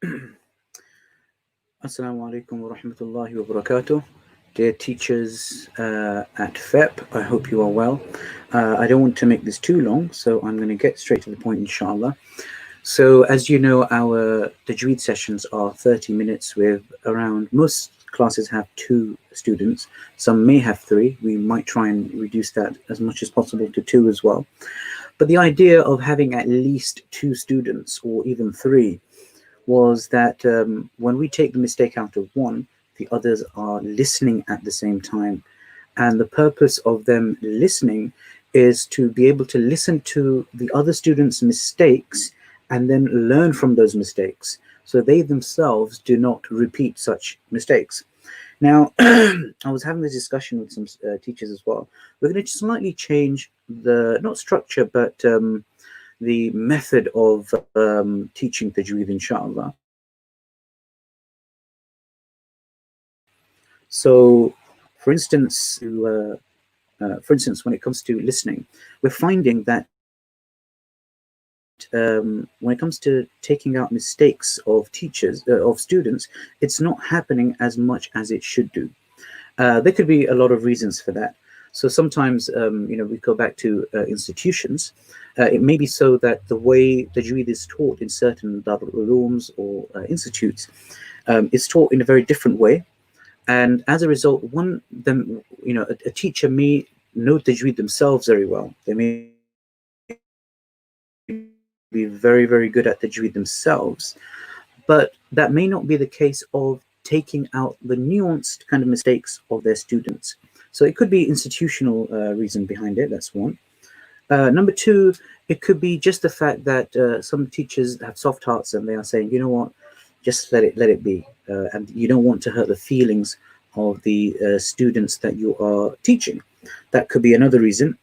Assalamu alaikum wa rahmatullahi wa barakatuh. Dear teachers at FEP, I hope you are well. I don't want to make this too long, so I'm going to get straight to the point, inshallah. So, as you know, our Tajwid sessions are 30 minutes with around, most classes have 2 students. Some may have 3. We might try and reduce that as much as possible to 2 as well. But the idea of having at least 2 students or even 3 was that when we take the mistake out of one, the others are listening at the same time. And the purpose of them listening is to be able to listen to the other students' mistakes and then learn from those mistakes, so they themselves do not repeat such mistakes. Now, I was having this discussion with some teachers as well. We're going to slightly change the, not structure, but the method of teaching Tajweed, inshallah. So, for instance, when it comes to listening, we're finding that when it comes to taking out mistakes of teachers, of students, it's not happening as much as it should do. There could be a lot of reasons for that. So sometimes, we go back to institutions. It may be so that the way Tajweed is taught in certain Darul Ulooms or institutes is taught in a very different way. And as a result, a teacher may know Tajweed themselves very well. They may be very, very good at Tajweed themselves, but that may not be the case of taking out the nuanced kind of mistakes of their students. So it could be institutional reason behind it. That's one. Number 2, it could be just the fact that some teachers have soft hearts and they are saying, you know what, just let it be. And you don't want to hurt the feelings of the students that you are teaching. That could be another reason.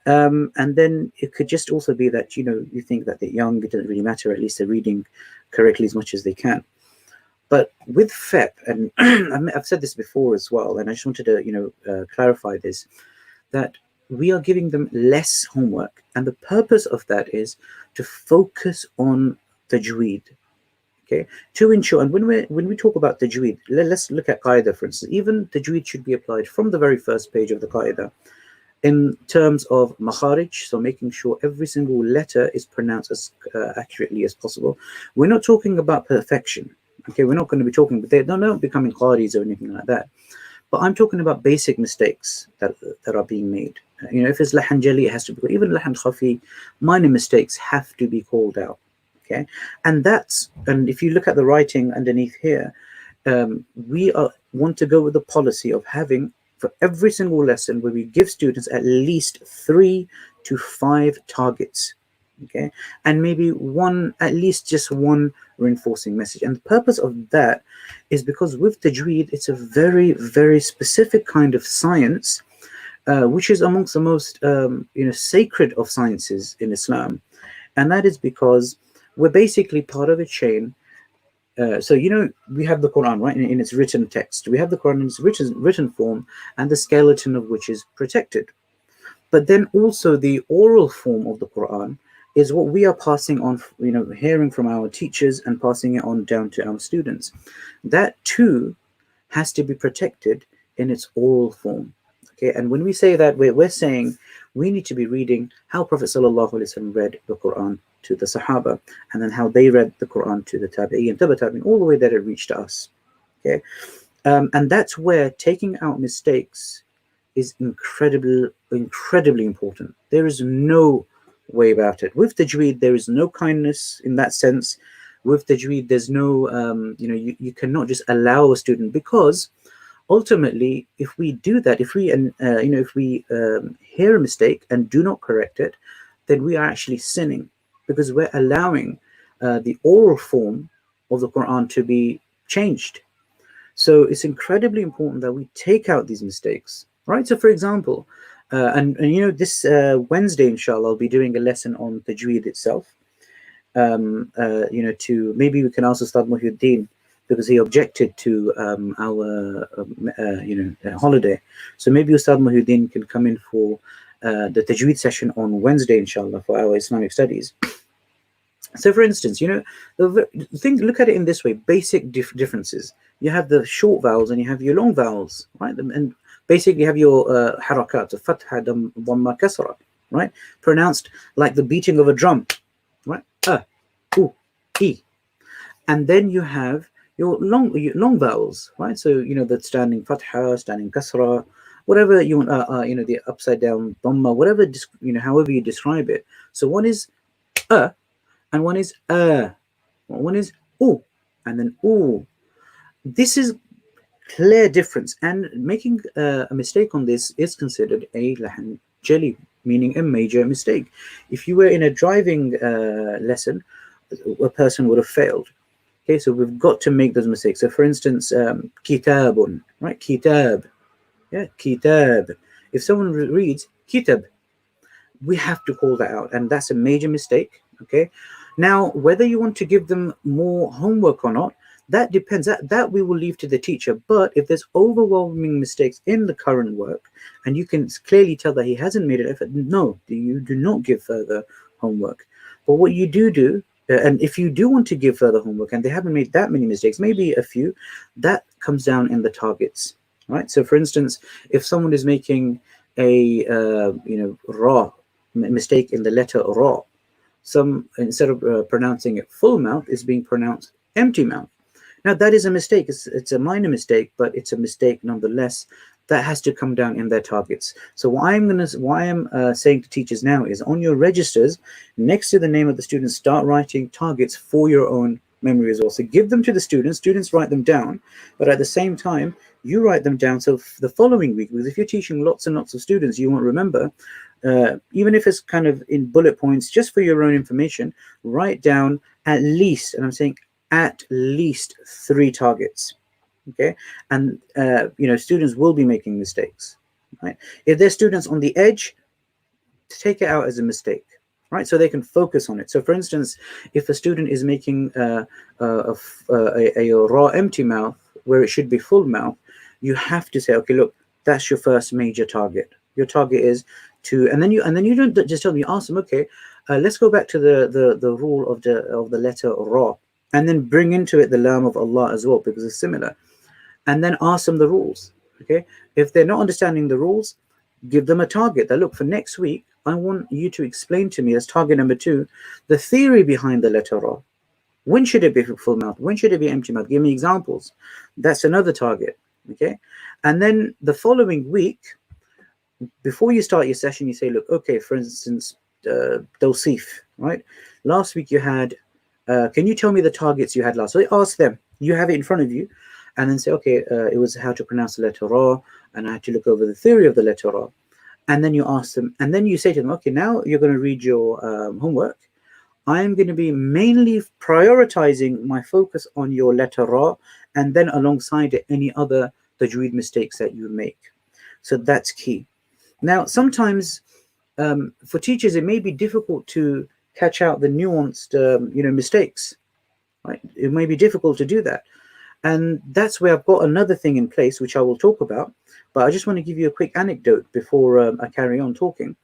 And then it could just also be that, you think that they're young, it doesn't really matter, at least they're reading correctly as much as they can. But with FEP, and I've said this before as well, and I just wanted to, clarify this, that we are giving them less homework. And the purpose of that is to focus on Tajweed, okay? To ensure, and when we talk about Tajweed, let's look at Qaida, for instance. Even Tajweed should be applied from the very first page of the Qaida in terms of makharij, so making sure every single letter is pronounced as accurately as possible. We're not talking about perfection. Okay, we're not going to be talking, but they're not becoming qaris or anything like that. But I'm talking about basic mistakes that are being made. If it's lahan jali, it has to be, even lahan khafi, minor mistakes have to be called out. Okay, and if you look at the writing underneath here, we want to go with the policy of having, for every single lesson, where we give students at least 3 to 5 targets. Okay, and maybe at least just one reinforcing message. And the purpose of that is because with Tajweed, it's a very, very specific kind of science, which is amongst the most sacred of sciences in Islam. And that is because we're basically part of a chain. So we have the Quran, right, in its written text. We have the Quran in its written form, and the skeleton of which is protected. But then also the oral form of the Quran is what we are passing on, hearing from our teachers and passing it on down to our students. That too has to be protected in its oral form. Okay, and when we say that, we're saying we need to be reading how Prophet ﷺ read the Quran to the Sahaba, and then how they read the Quran to the Tabi'in, Tabi'in, all the way that it reached us. Okay, and that's where taking out mistakes is incredibly important. There is no way about it. With Tajweed, there is no kindness in that sense. With Tajweed, there's no, you cannot just allow a student, because ultimately, if we do that, if we hear a mistake and do not correct it, then we are actually sinning, because we're allowing the oral form of the Quran to be changed. So it's incredibly important that we take out these mistakes, right? So, for example, this Wednesday, inshallah, I'll be doing a lesson on Tajweed itself. Maybe we can also start Muhyiddin, because he objected to our holiday. So maybe Ustad Muhyiddin can come in for the Tajweed session on Wednesday, inshallah, for our Islamic studies. So for instance, look at it in this way: basic differences. You have the short vowels and you have your long vowels, right? And basically you have your harakat, fatha, dhamma, kasra, right? Pronounced like the beating of a drum, right? U, e. And then you have your long vowels, right? So the standing fatha, standing kasra, whatever you want, the upside down dhamma, whatever, however you describe it. So one is and one is one is oo, and then oo. This is clear difference, and making a mistake on this is considered a lahan jali, meaning a major mistake. If you were in a driving lesson, a person would have failed. Okay, so we've got to make those mistakes. So for instance, kitabun, right? Kitab, yeah, kitab. If someone reads kitab, we have to call that out, and that's a major mistake. Okay, now whether you want to give them more homework or not, that depends. That we will leave to the teacher. But if there's overwhelming mistakes in the current work and you can clearly tell that he hasn't made an effort, no, you do not give further homework. But what you do, and if you do want to give further homework and they haven't made that many mistakes, maybe a few, that comes down in the targets, right? So for instance, if someone is making a ra mistake in the letter ra, some, instead of pronouncing it full mouth, is being pronounced empty mouth. Now that is a mistake. It's a minor mistake, but it's a mistake nonetheless. That has to come down in their targets. So what I'm saying to teachers now is, on your registers, next to the name of the student, start writing targets for your own memory as well. So give them to the students. Students write them down, but at the same time, you write them down. So the following week, because if you're teaching lots and lots of students, you won't remember. Even if it's kind of in bullet points, just for your own information, write down at least, and I'm saying at least 3 targets. Okay, and students will be making mistakes, right? If there's students on the edge, take it out as a mistake, right? So they can focus on it. So for instance, if a student is making a raw empty mouth where it should be full mouth, you have to say, okay, look, that's your first major target. Your target is to, and then you don't just tell them, you ask them, okay, let's go back to the rule of the letter ra, and then bring into it the lam of Allah as well, because it's similar, and then ask them the rules. Okay, if they're not understanding the rules, give them a target. That, look, for next week, I want you to explain to me, as target number 2, the theory behind the letter ra. When should it be full mouth? When should it be empty mouth? Give me examples. That's another target. Okay, and then the following week, before you start your session, you say, look, okay, for instance, Dawsif, right? Last week you had, can you tell me the targets you had last? So ask them. You have it in front of you, and then say, okay, it was how to pronounce the letter ra, and I had to look over the theory of the letter ra. And then you ask them, and then you say to them, okay, now you're going to read your homework. I am going to be mainly prioritizing my focus on your letter ra, and then alongside it, any other tajweed mistakes that you make. So that's key. Now, sometimes for teachers, it may be difficult to catch out the nuanced, mistakes. Right? It may be difficult to do that. And that's where I've got another thing in place, which I will talk about. But I just want to give you a quick anecdote before I carry on talking.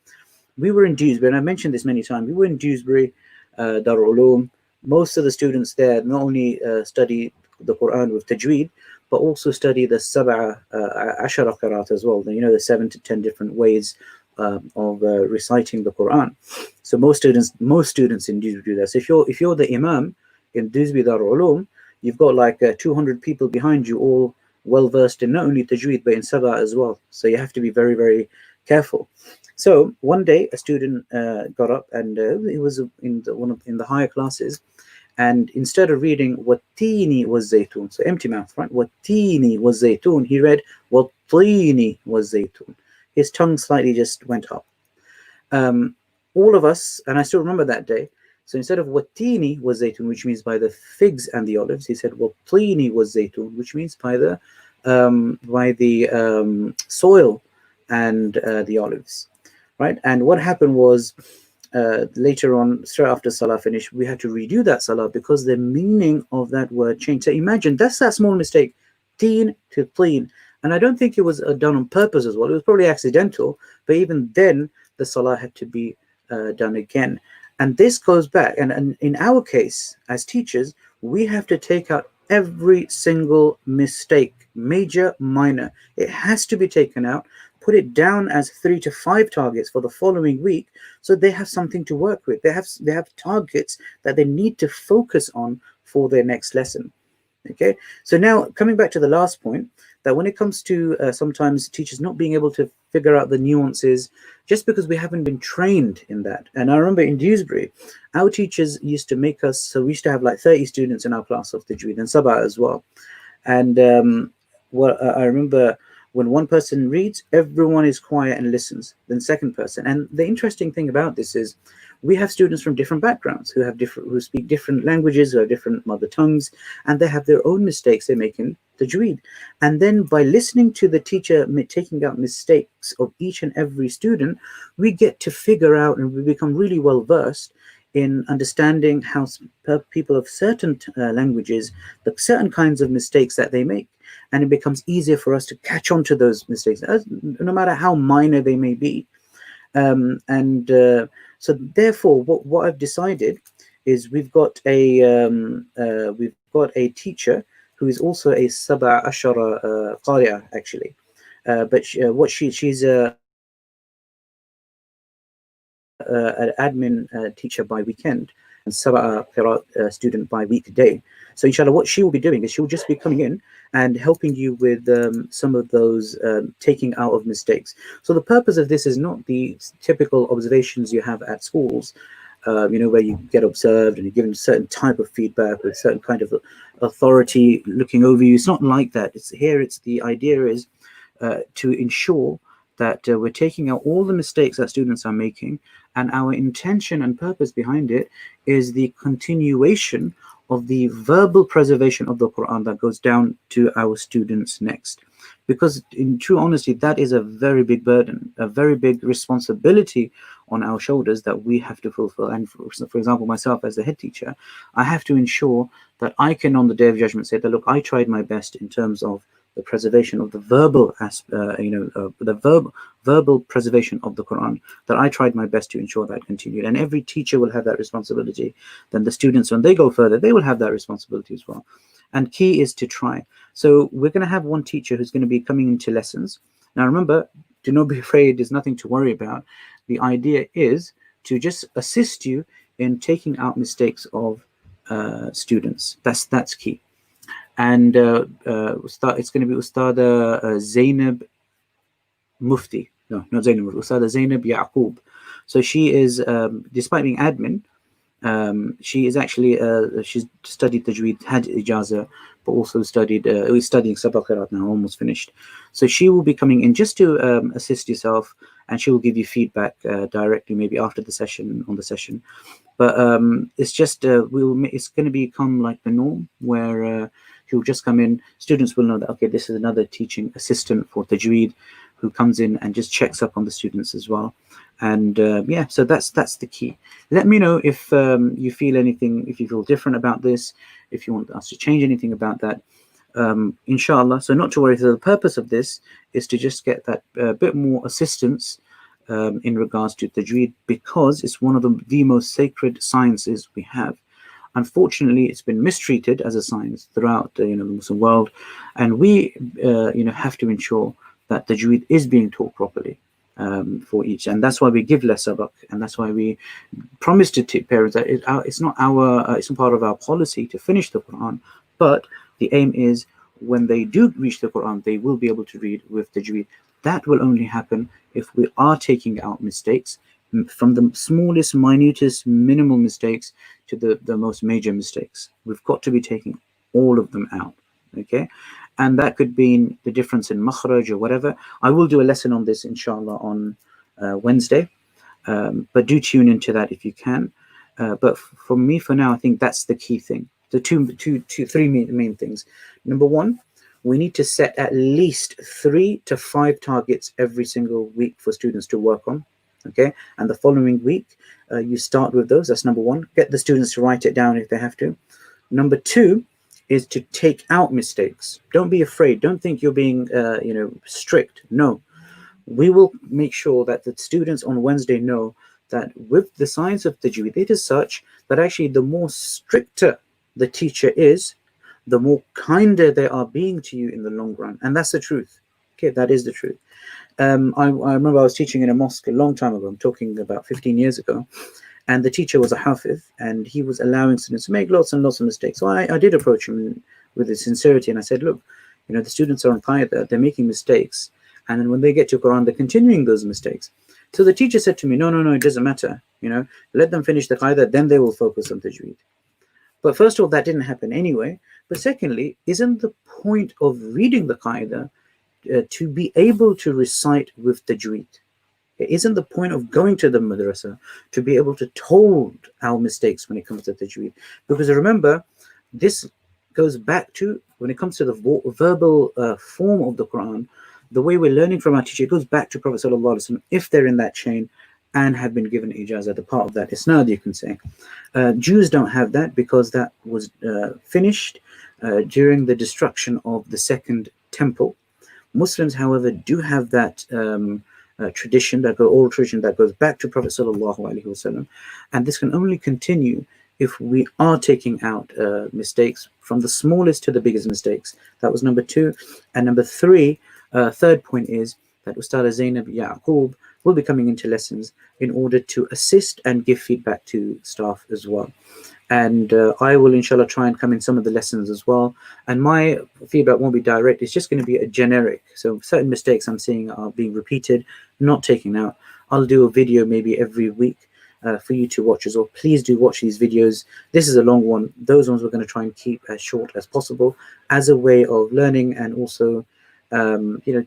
We were in Dewsbury, and I've mentioned this many times. We were in Dewsbury, Darul Uloom. Most of the students there not only study the Quran with Tajweed, but also study the Sab'ah Qira'ah as well. The 7 to 10 different ways of reciting the Quran. So most students in Dewsbury do that. So if you're the Imam in Dewsbury Darul Uloom, you've got like 200 people behind you, all well versed in not only Tajweed but in Sab'ah as well. So you have to be very, very careful. So one day a student got up, and it was in the higher classes, and instead of reading Wattini was Zaytun, so empty mouth, right? Wattini was Zaytun, he read Wattini was Zaytun. His tongue slightly just went up. All of us, and I still remember that day, so instead of Wattini was Zaytun, which means by the figs and the olives, he said Wattini was Zaytun, which means by the soil and the olives, right? And what happened was, later on, straight after Salah finished, we had to redo that Salah because the meaning of that word changed. So imagine, that's that small mistake, teen to teen. And I don't think it was done on purpose as well. It was probably accidental, but even then the Salah had to be done again. And this goes back, and in our case, as teachers, we have to take out every single mistake, major, minor. It has to be taken out, put it down as 3 to 5 targets for the following week, so they have something to work with. They have targets that they need to focus on for their next lesson. Okay, so now coming back to the last point, that when it comes to sometimes teachers not being able to figure out the nuances just because we haven't been trained in that. And I remember in Dewsbury, our teachers used to make us, so we used to have like 30 students in our class of Tajweed and Sab'ah as well. And I remember when one person reads, everyone is quiet and listens. Then second person. And the interesting thing about this is we have students from different backgrounds who speak different languages, who have different mother tongues, and they have their own mistakes they make in Tajweed. And then by listening to the teacher taking out mistakes of each and every student, we get to figure out, and we become really well versed in understanding how people of certain languages, the certain kinds of mistakes that they make. And it becomes easier for us to catch on to those mistakes, no matter how minor they may be. So therefore, what I've decided is we've got a teacher who is also a Sab'ah Qira'ah actually, but she's an admin teacher by weekend and Sab'ah Qira'ah student by weekday. So inshallah, what she will be doing is she'll just be coming in and helping you with some of those taking out of mistakes. So the purpose of this is not the typical observations you have at schools, where you get observed and you're given a certain type of feedback with certain kind of authority looking over you. It's not like that. It's the idea is to ensure that we're taking out all the mistakes that students are making, and our intention and purpose behind it is the continuation of the verbal preservation of the Quran that goes down to our students next. Because in true honesty, that is a very big burden, a very big responsibility on our shoulders that we have to fulfill. And for example, myself as the head teacher, I have to ensure that I can on the Day of Judgment say that, look, I tried my best in terms of the preservation of the verbal verbal preservation of the Quran, that I tried my best to ensure that continued. And every teacher will have that responsibility. Then the students, when they go further, they will have that responsibility as well. And key is to try. So we're going to have one teacher who's going to be coming into lessons. Now remember, do not be afraid, there's nothing to worry about. The idea is to just assist you in taking out mistakes of students. That's key. And it's going to be Ustada Zanib Mufti. No, not Zainab, Ustada Zanib Yaqub. So she is, despite being admin, she is actually, she's studied Tajweed, had Ijaza, but also studied, is studying Sab'ah Qira'ah now, almost finished. So she will be coming in just to assist yourself, and she will give you feedback directly, maybe after the session, on the session. But it's just, it's going to become like the norm where she'll just come in, students will know that, okay, this is another teaching assistant for Tajweed who comes in and just checks up on the students as well. And yeah, so that's the key. Let me know if you feel anything, if you feel different about this, if you want us to change anything about that, inshallah. So not to worry. So the purpose of this is to just get that bit more assistance in regards to Tajweed, because it's one of the most sacred sciences we have. Unfortunately, it's been mistreated as a science throughout the Muslim world, and we have to ensure that Tajweed is being taught properly for each, and that's why we give less sabak, and that's why we promise to parents that it's not part of our policy to finish the Quran, but the aim is when they do reach the Quran, they will be able to read with Tajweed. That will only happen if we are taking out mistakes, from the smallest, minutest, minimal mistakes to the most major mistakes. We've got to be taking all of them out, okay? And that could be the difference in makhraj or whatever. I will do a lesson on this, inshallah, on Wednesday, but do tune into that if you can. But for me, for now, I think that's the key thing. The three main things. Number one, we need to set at least 3 to 5 targets every single week for students to work on. Okay, and the following week you start with those. That's number one. Get the students to write it down if they have to. Number two is to take out mistakes. Don't be afraid. Don't think you're being strict. No, we will make sure that the students on Wednesday know that with the science of tajweed, it is such that actually the more stricter the teacher is, the more kinder they are being to you in the long run. And that's the truth. Okay, that is the truth. I remember I was teaching in a mosque a long time ago. I'm talking about 15 years ago. And the teacher was a hafiz, and he was allowing students to make lots and lots of mistakes. So I did approach him with his sincerity, and I said, look, the students are on qaida, they're making mistakes. And then when they get to Quran, they're continuing those mistakes. So the teacher said to me, no, it doesn't matter. Let them finish the qaida, then they will focus on tajweed. But first of all, that didn't happen anyway. But secondly, isn't the point of reading the qaida to be able to recite with tajweed? Isn't the point of going to the madrasa to be able to told our mistakes when it comes to tajweed? Because remember, this goes back to, when it comes to the verbal form of the Quran, the way we're learning from our teacher, it goes back to Prophet ﷺ, if they're in that chain and have been given ijazah, the part of that isnad, you can say. Jews don't have that because that was finished during the destruction of the Second Temple. Muslims, however, do have that tradition, oral tradition that goes back to Prophet ﷺ, and this can only continue if we are taking out mistakes from the smallest to the biggest mistakes. That was number 2. And number 3, third point is that Ustad Zanib Yaqub will be coming into lessons in order to assist and give feedback to staff as well. And I will inshallah try and come in some of the lessons as well. And my feedback won't be direct, it's just going to be a generic. So certain mistakes I'm seeing are being repeated, not taken out. I'll do a video maybe every week for you to watch as well. Please do watch these videos. This is a long one. Those ones we're going to try and keep as short as possible as a way of learning and also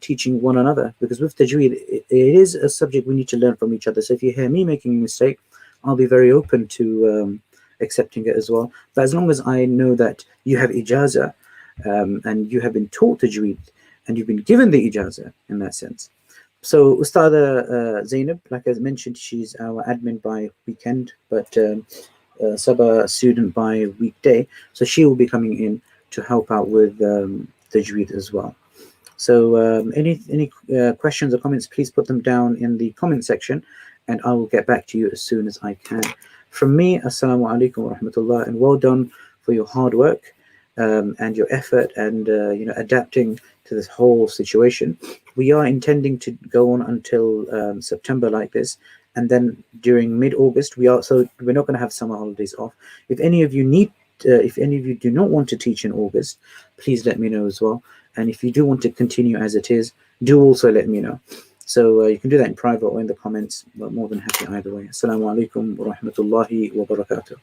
teaching one another. Because with tajweed, it is a subject we need to learn from each other. So if you hear me making a mistake, I'll be very open to accepting it as well. But as long as I know that you have ijazah and you have been taught tajweed and you've been given the ijazah in that sense. So Ustada Zainab, like I mentioned, she's our admin by weekend, but Sab'ah student by weekday. So she will be coming in to help out with tajweed as well. So any questions or comments, please put them down in the comment section and I will get back to you as soon as I can. From me, assalamu alaikum wa rahmatullah, and well done for your hard work and your effort and adapting to this whole situation. We are intending to go on until September like this, and then during mid-August we're not going to have summer holidays off. If any of you do not want to teach in August, please let me know as well. And if you do want to continue as it is, do also let me know. So you can do that in private or in the comments, but more than happy either way. Assalamu alaikum wa rahmatullahi wa barakatuh.